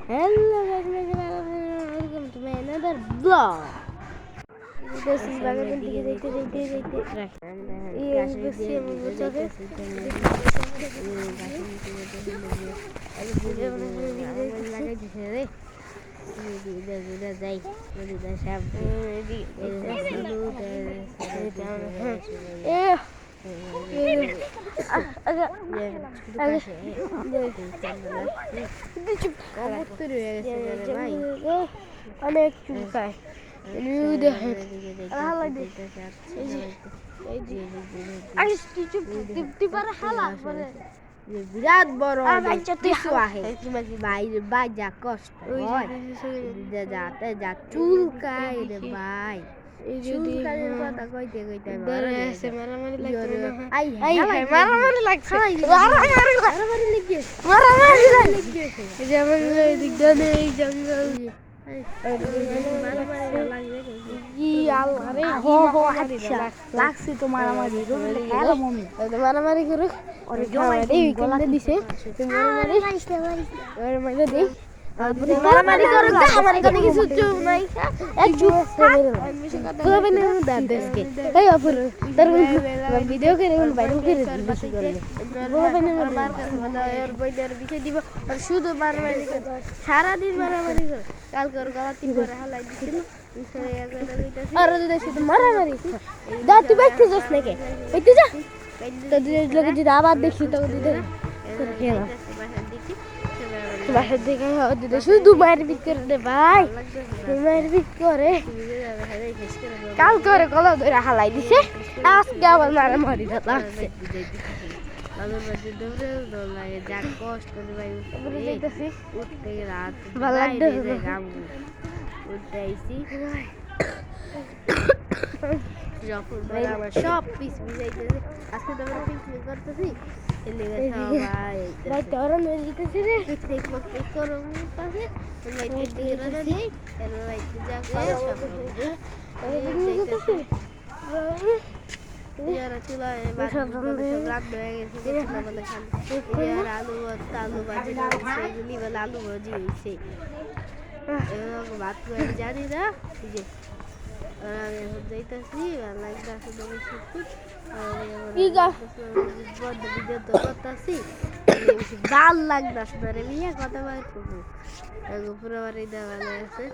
Hello guys, welcome to my another vlog. This is Bagadan Dikite. অনেক চুলকায় বিরাট বড় বাইরে যা কষ্ট যাতে যা চুলকায় রে ভাই কথা কইতে কইতে মারামারি লাগছে জঙ্গল লাগছে তো মারামারি মারামারি করো দিছে মারামারি করো আমার এখানে কিছু চুপ নাই ভিডিও করে ভাইরাল করে দিব আর শুধু মারামারি করে সারাদিন মারামারি করে কালকে ওর গলা তিন করে হালাই দিছিল মারামারি যা তুই বাইতে যাস নাকি বাইতে যা তোদের লোকে যদি আবার দেখি তো বাসার দিকে শুধু মারপিট করে রে ভাই মারপিট করে কাল করে গলা ধরে হালাই দিছে আজকে আবার মারামারি লাগছে যা কষ্ট উঠতে রাত উঠতে আইসি যখন আমার সব পিস মিলাইতেছে আজকে তো আমরা পিকনিক করতেছি আলু ভাজি হয়েছে ভাত জানি না যাইতেছি ভাল লাগতেছে না রে মিয়া কথা বলবো পুরো বাড়ি দেওয়া আছে